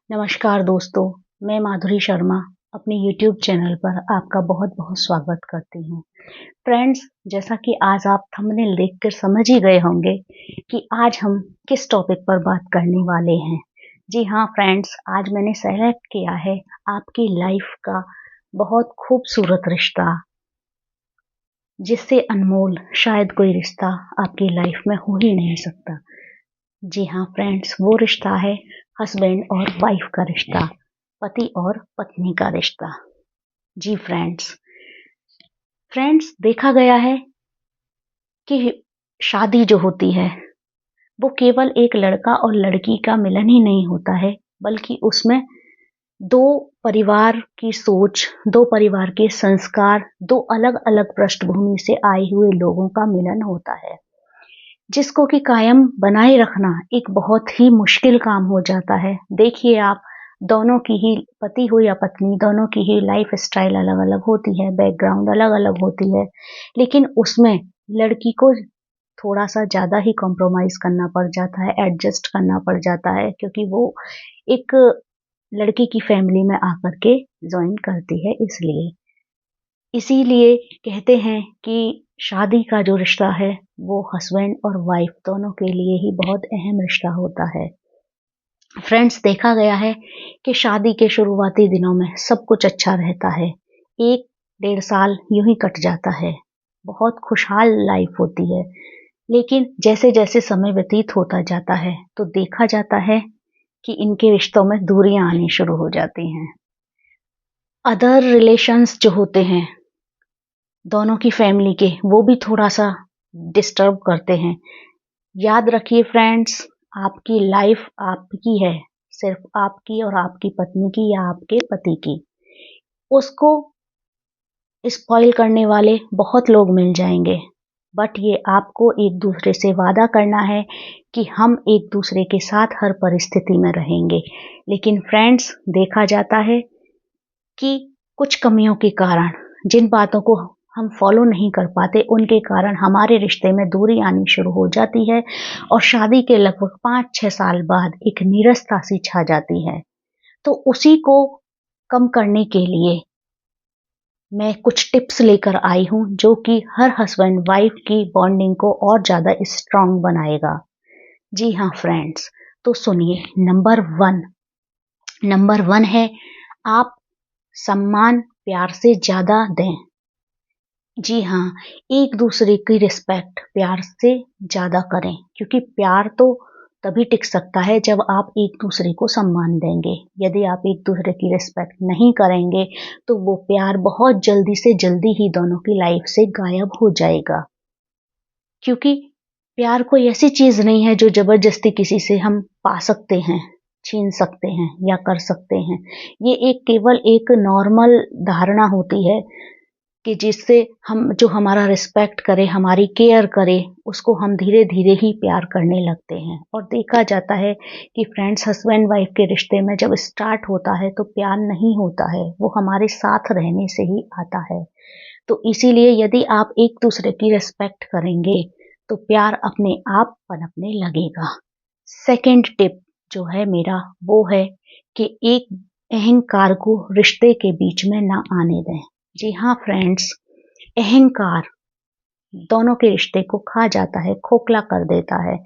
नमस्कार दोस्तों, मैं माधुरी शर्मा अपने यूट्यूब चैनल पर आपका बहुत-बहुत स्वागत करती हूँ। फ्रेंड्स, जैसा कि आज आप थंबनेल देखकर समझ ही गए होंगे कि आज हम किस टॉपिक पर बात करने वाले हैं। जी हाँ फ्रेंड्स, आज मैंने सेलेक्ट किया है आपकी लाइफ का बहुत खूबसूरत रिश्ता, जिससे अनमोल शायद कोई रिश्ता आपकी लाइफ में हो ही नहीं सकता। जी हाँ फ्रेंड्स, वो रिश्ता है हस्बैंड और वाइफ का रिश्ता, पति और पत्नी का रिश्ता। जी फ्रेंड्स, देखा गया है कि शादी जो होती है वो केवल एक लड़का और लड़की का मिलन ही नहीं होता है, बल्कि उसमें दो परिवार की सोच, दो परिवार के संस्कार, दो अलग-अलग पृष्ठभूमि से आए हुए लोगों का मिलन होता है, जिसको कि कायम बनाए रखना एक बहुत ही मुश्किल काम हो जाता है। देखिए आप, दोनों की ही, पति हो या पत्नी, दोनों की ही लाइफ स्टाइल अलग-अलग होती है, बैकग्राउंड अलग-अलग होती है, लेकिन उसमें लड़की को थोड़ा-सा ज़्यादा ही कॉम्प्रोमाइज़ करना पड़ जाता है, एडजस्ट करना पड़ जाता है, क्योंकि वो एक लड़के की फैमिली में आकर के जॉइन करती है इसलिए। इसीलिए कहते हैं कि शादी का जो रिश्ता है वो हस्बैंड और वाइफ दोनों के लिए ही बहुत अहम रिश्ता होता है। फ्रेंड्स, देखा गया है कि शादी के शुरुआती दिनों में सब कुछ अच्छा रहता है। 1 डेढ़ साल यूँ ही कट जाता है। बहुत खुशहाल लाइफ होती है। लेकिन जैसे-जैसे समय व्यतीत होता जाता है तो देखा जाता है कि इनके रिश्तों में दूरियाँ आनी शुरू हो जाती हैं। अदर रिलेशंस जो होते हैं दोनों की फैमिली के, वो भी थोड़ा-सा डिस्टर्ब करते हैं। याद रखिए फ्रेंड्स, आपकी लाइफ आपकी है, सिर्फ़ आपकी और आपकी पत्नी की या आपके पति की। उसको स्पॉइल करने वाले बहुत लोग मिल जाएँगे, बट ये आपको एक-दूसरे से वादा करना है कि हम एक-दूसरे के साथ हर परिस्थिति में रहेंगे। लेकिन फ्रेंड्स, देखा जाता है कि कुछ कमियों के कारण, जिन बातों को हम फॉलो नहीं कर पाते, उनके कारण हमारे रिश्ते में दूरी आनी शुरू हो जाती है और शादी के लगभग 5-6 साल बाद एक नीरसता सी छा जाती है। तो उसी को कम करने के लिए मैं कुछ टिप्स लेकर आई हूँ, जो कि हर हस्बैंड वाइफ की बॉन्डिंग को और ज़्यादा स्ट्रॉन्ग बनाएगा। जी हाँ फ्रेंड्स, तो सुनिए, नंबर 1 है, आप सम्मान प्यार से ज़्यादा दें। जी हाँ, एक-दूसरे की रिस्पेक्ट प्यार से ज़्यादा करें, क्योंकि प्यार तो तभी टिक सकता है जब आप एक-दूसरे को सम्मान देंगे। यदि आप एक-दूसरे की रिस्पेक्ट नहीं करेंगे, तो वो प्यार बहुत जल्दी से जल्दी ही दोनों की लाइफ से गायब हो जाएगा। क्योंकि प्यार कोई ऐसी चीज़ नहीं है जो ज़बरदस्ती किसी से हम पा सकते हैं, छीन सकते हैं या कर सकते हैं। ये एक केवल एक नॉर्मल धारणा होती है कि जिससे हम, जो हमारा रिस्पेक्ट करे, हमारी केयर करे, उसको हम धीरे-धीरे ही प्यार करने लगते हैं। और देखा जाता है कि फ्रेंड्स, हस्बैंड वाइफ के रिश्ते में जब स्टार्ट होता है तो प्यार नहीं होता है, वो हमारे साथ रहने से ही आता है। तो इसीलिए यदि आप एक-दूसरे की रिस्पेक्ट करेंगे, तो प्यार अपने आप पनपने लगेगा। सेकंड टिप जो है मेरा, वो है कि एक अहंकार को रिश्ते के बीच में ना आने दें। जी हाँ फ्रेंड्स, अहंकार दोनों के रिश्ते को खा जाता है, खोखला कर देता है।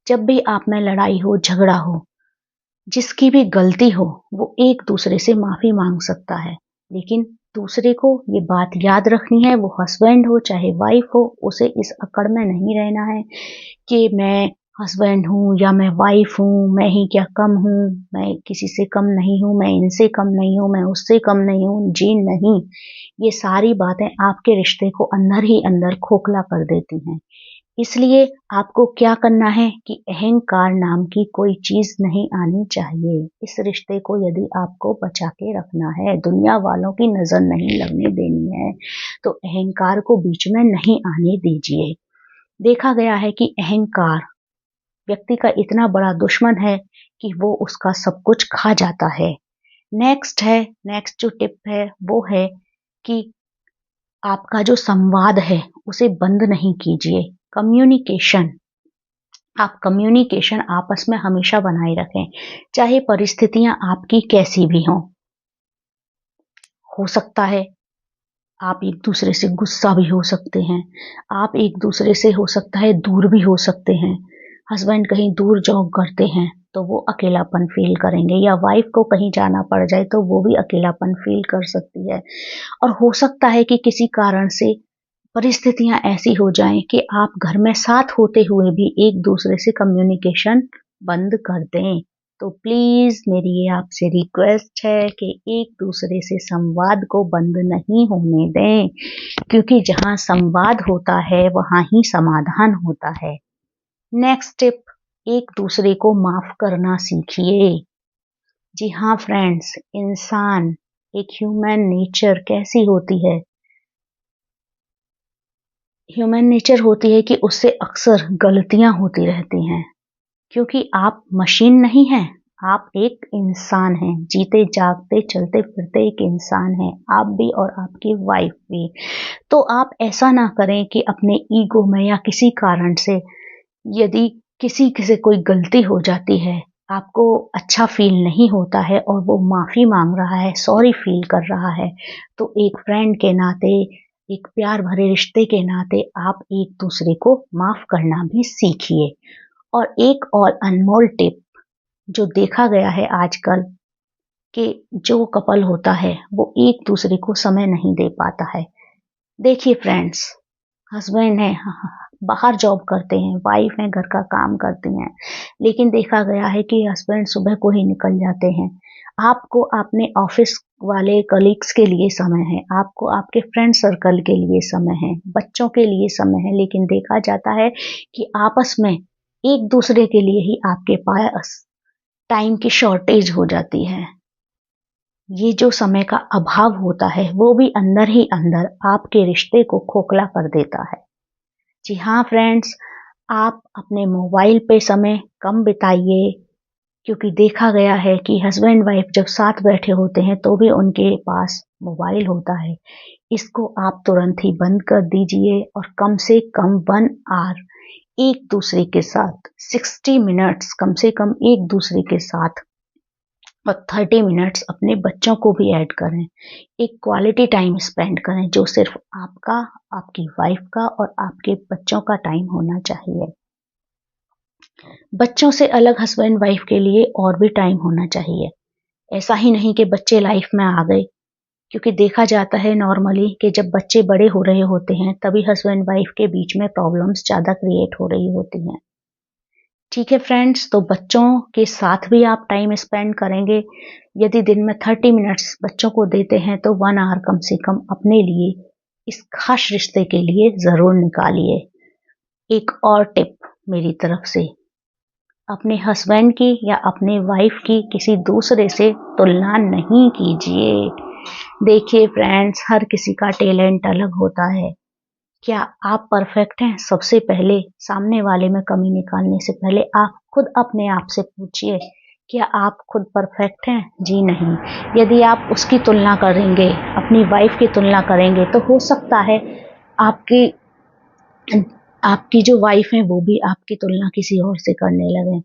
जब भी आप में लड़ाई हो, झगड़ा हो, जिसकी भी गलती हो, वो एक-दूसरे से माफ़ी माँग सकता है। लेकिन दूसरे को ये बात याद रखनी है, वो हस्बैंड हो चाहे वाइफ हो, उसे इस अकड़ में नहीं रहना है कि मैं हस्बैंड हूँ या मैं वाइफ हूँ, मैं ही क्या कम हूँ, मैं किसी से कम नहीं हूँ, मैं इनसे कम नहीं हूँ, मैं उससे कम नहीं हूँ। जी नहीं, ये सारी बातें आपके रिश्ते को अंदर ही अंदर खोखला कर देती हैं। इसलिए आपको क्या करना है कि अहंकार नाम की कोई चीज़ नहीं आनी चाहिए। इस रिश्ते को यदि आपको बचा के रखना है, दुनिया वालों की नज़र नहीं लगने देनी है, तो अहंकार को बीच में नहीं आने दीजिए। देखा गया है कि अहंकार व्यक्ति का इतना बड़ा दुश्मन है कि वो उसका सब कुछ खा जाता है। नेक्स्ट जो टिप है वो है कि आपका जो संवाद है उसे बंद नहीं कीजिए। कम्युनिकेशन आप कम्युनिकेशन आपस में हमेशा बनाए रखें, चाहे परिस्थितियां आपकी कैसी भी हों। हो सकता है आप एक दूसरे से गुस्सा भी हो सकते हैं, आप एक दूसरे से हो सकता है दूर भी हो सकते हैं। हस्बैंड कहीं दूर जॉब करते हैं तो वो अकेलापन फील करेंगे, या वाइफ को कहीं जाना पड़ जाए तो वो भी अकेलापन फील कर सकती है। और हो सकता है कि किसी कारण से परिस्थितियां ऐसी हो जाएं कि आप घर में साथ होते हुए भी एक दूसरे से कम्युनिकेशन बंद कर दें। तो प्लीज मेरी ये आपसे रिक्वेस्ट है कि एक दूसरे से संवाद को बंद नहीं होने दें, क्योंकि जहां संवाद होता है वहां ही समाधान होता है। नेक्स्ट टिप, एक दूसरे को माफ करना सीखिए। जी हाँ फ्रेंड्स, इंसान, एक ह्यूमन नेचर कैसी होती है? ह्यूमन नेचर होती है कि उससे अक्सर गलतियां होती रहती हैं, क्योंकि आप मशीन नहीं हैं, आप एक इंसान हैं, जीते जागते चलते फिरते एक इंसान हैं, आप भी और आपकी वाइफ भी। तो आप ऐसा ना करें कि अपने ईगो में या किसी कारण से यदि किसी से कोई गलती हो जाती है, आपको अच्छा फील नहीं होता है और वो माफ़ी माँग रहा है, सॉरी फील कर रहा है, तो एक फ्रेंड के नाते, एक प्यार भरे रिश्ते के नाते आप एक दूसरे को माफ़ करना भी सीखिए। और एक और अनमोल टिप जो देखा गया है आजकल, कि जो कपल होता है वो एक दूसरे को समय नहीं दे पाता है। देखिए फ्रेंड्स, हस्बैंड है, बाहर जॉब करते हैं, वाइफ है घर का काम करती हैं, लेकिन देखा गया है कि हस्बैंड सुबह को ही निकल जाते हैं। आपको अपने ऑफिस वाले कलीग्स के लिए समय है, आपको आपके फ्रेंड सर्कल के लिए समय है, बच्चों के लिए समय है, लेकिन देखा जाता है कि आपस में एक दूसरे के लिए ही आपके पास टाइम की शॉर्टेज हो जाती है। ये जो समय का अभाव होता है वो भी अंदर ही अंदर आपके रिश्ते को खोखला कर देता है। जी हाँ फ्रेंड्स, आप अपने मोबाइल पे समय कम बिताइए, क्योंकि देखा गया है कि हस्बैंड वाइफ जब साथ बैठे होते हैं तो भी उनके पास मोबाइल होता है। इसको आप तुरंत ही बंद कर दीजिए और कम से कम 1 आवर एक दूसरे के साथ, 60 मिनट्स कम से कम एक दूसरे के साथ, और 30 मिनट्स अपने बच्चों को भी ऐड करें। एक क्वालिटी टाइम स्पेंड करें जो सिर्फ आपका, आपकी वाइफ का और आपके बच्चों का टाइम होना चाहिए। बच्चों से अलग हस्बैंड वाइफ के लिए और भी टाइम होना चाहिए। ऐसा ही नहीं कि बच्चे लाइफ में आ गए, क्योंकि देखा जाता है नॉर्मली कि जब बच्चे बड़े हो रहे होते हैं तभी हस्बैंड वाइफ के बीच में प्रॉब्लम्स ज़्यादा क्रिएट हो रही होती हैं। ठीक है फ्रेंड्स, तो बच्चों के साथ भी आप टाइम स्पेंड करेंगे। यदि दिन में 30 मिनट्स बच्चों को देते हैं तो 1 आवर कम से कम अपने लिए, इस खास रिश्ते के लिए ज़रूर निकालिए। एक और टिप मेरी तरफ से, अपने हस्बैंड की या अपने वाइफ की किसी दूसरे से तुलना नहीं कीजिए। देखिए फ्रेंड्स, हर किसी का टैलेंट अलग होता है। क्या आप परफेक्ट हैं? सबसे पहले सामने वाले में कमी निकालने से पहले आप खुद अपने आप से पूछिए, क्या आप खुद परफेक्ट हैं? जी नहीं। यदि आप उसकी तुलना करेंगे, अपनी वाइफ की तुलना करेंगे, तो हो सकता है आपकी आपकी जो वाइफ है वो भी आपकी तुलना किसी और से करने लगे।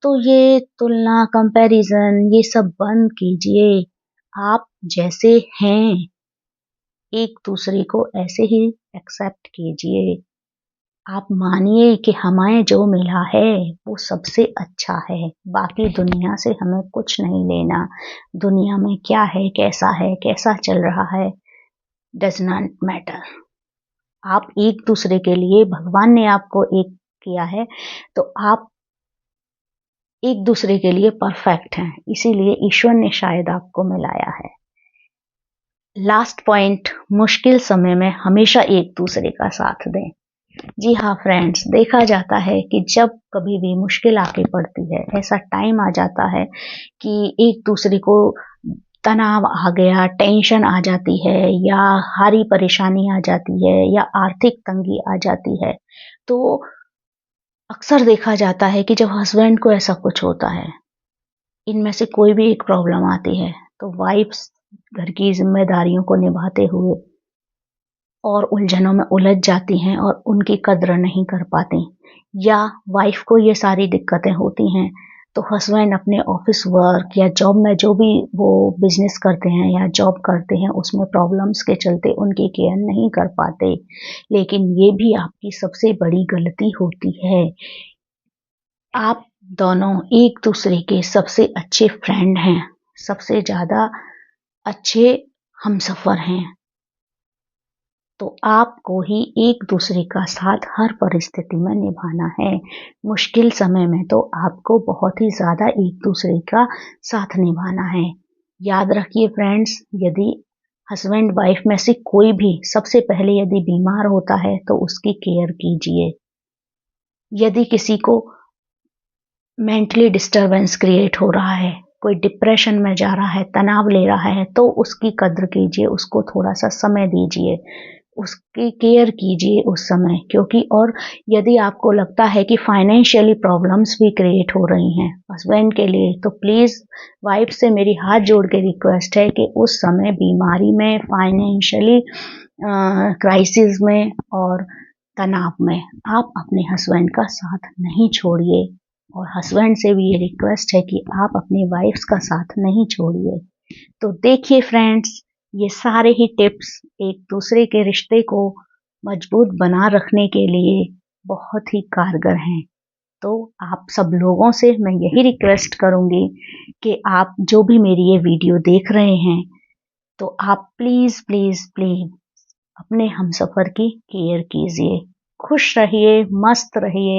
तो ये तुलना, कंपैरिजन, ये सब बंद कीजिए। आप जैसे हैं एक दूसरे को ऐसे ही एक्सेप्ट कीजिए। आप मानिए कि हमें जो मिला है वो सबसे अच्छा है, बाकी दुनिया से हमें कुछ नहीं लेना। दुनिया में क्या है, कैसा चल रहा है, डज नॉट मैटर। आप एक दूसरे के लिए, भगवान ने आपको एक किया है, तो आप एक दूसरे के लिए परफेक्ट हैं, इसीलिए ईश्वर ने शायद आपको मिलाया है। लास्ट पॉइंट, मुश्किल समय में हमेशा एक दूसरे का साथ दें। जी हाँ फ्रेंड्स, देखा जाता है कि जब कभी भी मुश्किल आके पड़ती है, ऐसा टाइम आ जाता है कि एक दूसरे को तनाव आ गया, टेंशन आ जाती है, या हारी परेशानी आ जाती है, या आर्थिक तंगी आ जाती है, तो अक्सर देखा जाता है कि जब हस्बैंड को ऐसा कुछ होता है, इनमें से कोई भी एक प्रॉब्लम आती है, तो वाइफ्स घर की जिम्मेदारियों को निभाते हुए और उलझनों में उलझ जाती हैं और उनकी कद्र नहीं कर पाती, या वाइफ को ये सारी दिक्कतें होती हैं तो हस्बैंड अपने ऑफिस वर्क या जॉब में जो भी वो बिजनेस करते हैं या जॉब करते हैं उसमें प्रॉब्लम्स के चलते उनकी केयर नहीं कर पाते। लेकिन ये भी आपकी सबसे बड़ी गलती होती है। आप दोनों एक दूसरे के सबसे अच्छे फ्रेंड हैं, सबसे ज़्यादा अच्छे हमसफ़र हैं। तो आपको ही एक दूसरे का साथ हर परिस्थिति में निभाना है। मुश्किल समय में तो आपको बहुत ही ज़्यादा एक दूसरे का साथ निभाना है। याद रखिए फ्रेंड्स, यदि हस्बैंड वाइफ में से कोई भी सबसे पहले यदि बीमार होता है तो उसकी केयर कीजिए। यदि किसी को मेंटली डिस्टरबेंस क्रिएट हो रहा है, कोई डिप्रेशन में जा रहा है, तनाव ले रहा है, तो उसकी कद्र कीजिए, उसको थोड़ा-सा समय दीजिए, उसकी केयर कीजिए उस समय। क्योंकि और यदि आपको लगता है कि फाइनेंशियली प्रॉब्लम्स भी क्रिएट हो रही हैं हस्बैंड के लिए, तो प्लीज़ वाइफ से मेरी हाथ जोड़ के रिक्वेस्ट है कि उस समय बीमारी में, फाइनेंशियली क्राइसिस में और तनाव में आप अपने हस्बैंड का साथ नहीं छोड़िए। और हस्बैंड से भी ये रिक्वेस्ट है कि आप अपनी वाइफ्स का साथ नहीं छोड़िए। तो देखिए फ्रेंड्स, ये सारे ही टिप्स एक दूसरे के रिश्ते को मजबूत बना रखने के लिए बहुत ही कारगर हैं। तो आप सब लोगों से मैं यही रिक्वेस्ट करूंगी कि आप जो भी मेरी ये वीडियो देख रहे हैं, तो आप प्लीज़ प्लीज़ प्लीज़ अपने हमसफ़र की केयर कीजिए। खुश रहिए, मस्त रहिए।